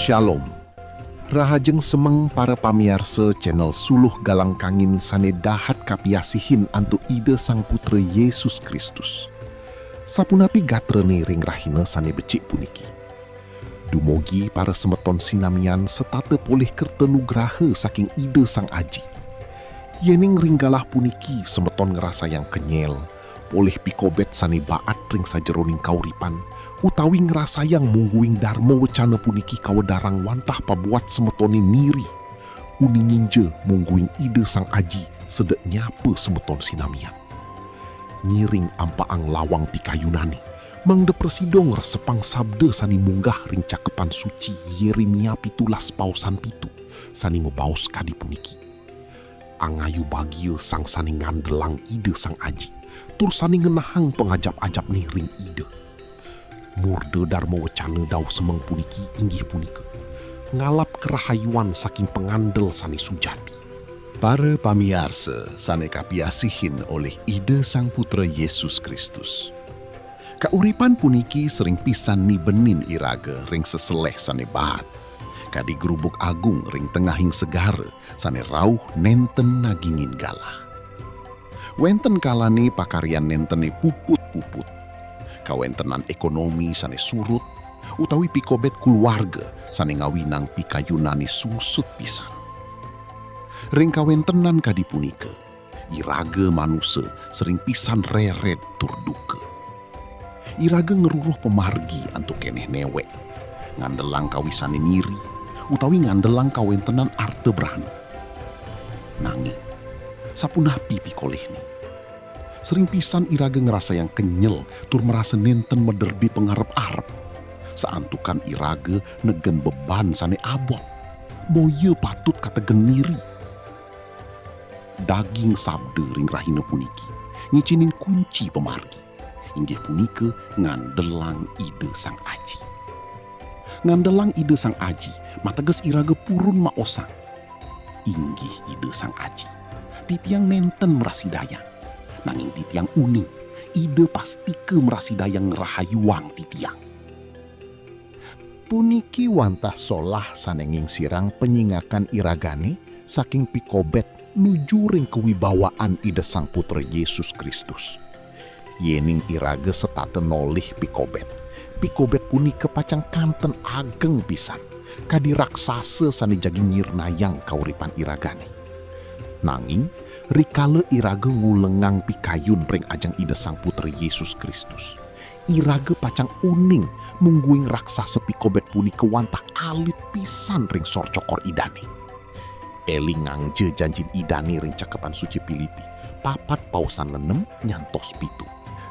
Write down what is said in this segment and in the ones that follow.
Shalom. Rahajeng semeng para pamiarsa channel Suluh Galang Kangin sane dahat kapiasihin antu ide Sang Putra Yesus Kristus. Sapunapi gatrene ring rahina sane becik puniki. Dumogi para semeton sinamian setate poleh kerta nugraha saking ide Sang Aji. Yening ringgalah puniki semeton ngerasa yang kenyel, poleh pikobet sane baat ring sajeroning kauripan, utawi ngerasa yang mungguing dharma wecana puniki kawedarang wantah pabuat semetoni miri. Uninginje mungguing ide Sang Aji sedek nyapa semeton sinamian. Nyiring ampaang lawang pikayunani, mangde presidong resepang sabda sani munggah ring cakepan suci Yeremia 17 pausan 7 sani mebaos kadi puniki. Angayu bagio sang sani ngandelang ide Sang Aji, tur sani ngenahang pengajap-ajap nih ring ide. Murde dharma wecana dau semeng puniki inggih punika ngalap kerahayuan saking pengandel sani sujati. Para pamiarsa sane kapiasihin oleh ide Sang Putra Yesus Kristus. Kauripan puniki sering pisan ni benin iraga ring seseleh sane bahat. Kadi grubuk agung ring tengahing segara sane rauh nenten nagingin galah. Wenten kalane pakarian nentene puput-puput. Kawentenan ekonomi sane surut, utawi pikobet keluarga sane ngawinang pikayunani sungsut pisan. Ring kawentenan kadi punika, iraga manusia sering pisan reret tur duka. Iraga ngeruruh pemargi antuk keneh newek, ngandelang kawisane miri, utawi ngandelang kawentenan arte brana. Nanging, sapunapi pikoleh ni. Sering pisan iraga ngerasa yang kenyel tur merasa nenten mederbi pengarep-arep. Saantukan iraga negen beban sane abot. Boye patut kata geniri. Daging sabda ring rahina puniki ngicinin kunci pemargi. Inggih punika ngandelang ide Sang Aji. Ngandelang ide Sang Aji mateges iraga purun maosang. Inggih ide Sang Aji titiang nenten merasidayang. Nanging titiang uning, ide pasti ke merasidayang ngerahayuang titiang. Puniki wantah solah sanenging sirang penyingakan iragane saking pikobet nuju ring kewibawaan ide Sang Putra Yesus Kristus. Yening iraga setate nolih pikobet. Pikobet punika pacang kanten ageng pisan. Kadi raksasa sane jagi nyirnayang kauripan iragane. Nanging rikala iraga ngulengang pikayun ring ajang ide Sang Putra Yesus Kristus. Iraga pacang uning mungguing raksasa pikobet punika wantah alit pisan ring sor cokor idane. Elingang je janjin idane ring cakepan suci Filipi 4 pausan 6 nyantos 7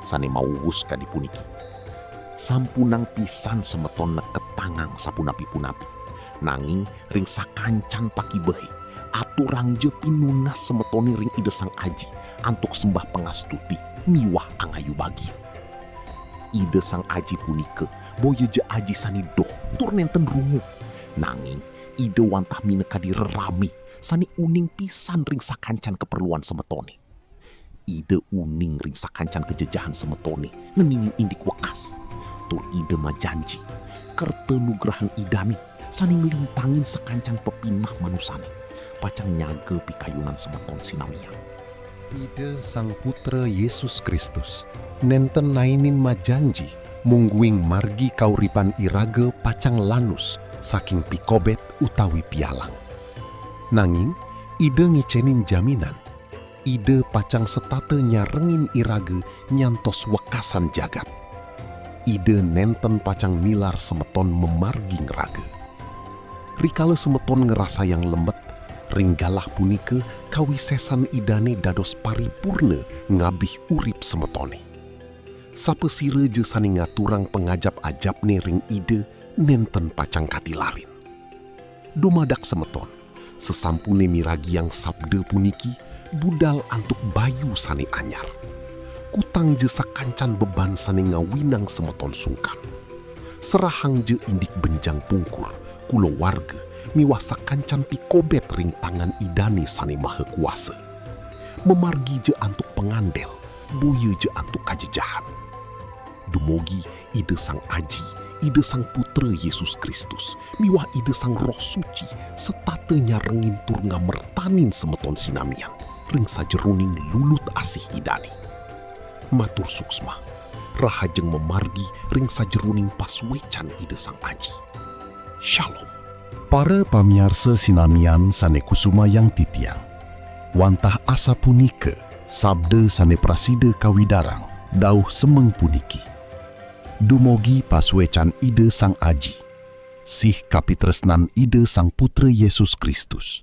sane mawus kadi puniki. Sampunang pisan semeton neket tangang sapunapi-punapi. Nanging ring sakancan pakibehe aturang je pinunas semetoni ring ide Sang Aji antuk sembah pengastuti miwah angayu bagio. Ide Sang Aji punika boye je aji sani doh tur nenten rungu. Nanging ide wantah minekadi rerami sani uning pisan ring sakancan keperluan semetoni. Ide uning ring sakancan kejejahan semetoni ngeningin indik wekas. Tur ide majanji kerta nugrahan idani sani ngelintangin sekancan pepinah manusani. Pacang nyaga pikayunan semeton sinamian. Ide Sang Putra Yesus Kristus nenten nainin majanji mungguing margi kauripan iraga pacang lanus saking pikobet utawi pialang. Nanging ide ngicenin jaminan. Ide pacang setate nyarengin iraga nyantos wekasan jagat. Ide nenten pacang milar semeton memargi ngeraga. Rikala semeton ngerasa yang lembet, ringgalah punika kawisesan idane dados paripurna ngabih urip semetone. Sapesire je sani ngaturang pengajap-ajapne ring ide nenten pacang katilarin. Dumadak semeton, sesampune miragi yang sabda puniki budal antuk bayu sani anyar. Kutang je sakancan beban sani ngawinang semeton sungkan. Serahang je indik benjang pungkur, kulo warga miwah sakancan pikobet ring tangan idane sane maha kuasa. Memargi je antuk pengandel, boye je antuk kajejahan. Dumogi ide Sang Aji ide Sang Putra Yesus Kristus, miwah ide Sang Roh Suci, setatenya rengin tur ngamertanin semeton sinamian, ring sajeruning lulut asih idani. Matur suksma, rahajeng memargi ring sajeruning paswecan ide Sang Aji. Shalom. Para pamiarsa sinamian sane kusuma yang titiang, wantah asa punike, sabda sane prasida kawidarang, dauh semeng puniki. Dumogi paswecan ide Sang Aji, sih kapitresnan ide Sang Putra Yesus Kristus,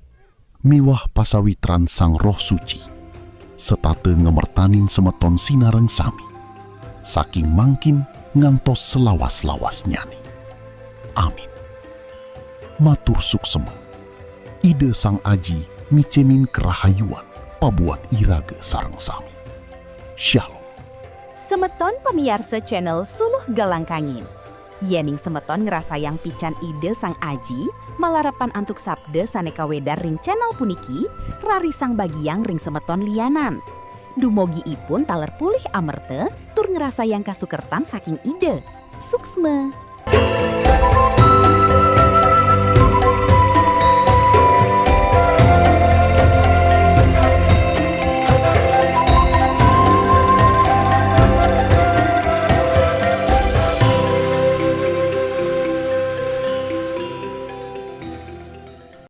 miwah pasawitran Sang Roh Suci, setate ngemertanin semeton sinareng sami, saking mangkin ngantos selawas-lawas nyani. Amin. Matur suksema, ide Sang Aji micenin kerahayuan pabuat iraga sareng sami. Shalom. Semeton pemiarsa channel Suluh Galangkangin. Yening semeton ngerasayang pican ide Sang Aji, malarapan antuk sabda saneka wedar ring channel puniki, rarisang bagiang ring semeton lianan. Dumogi ipun taler pulih amerte, tur ngerasayang kasukertan saking ide. Suksma.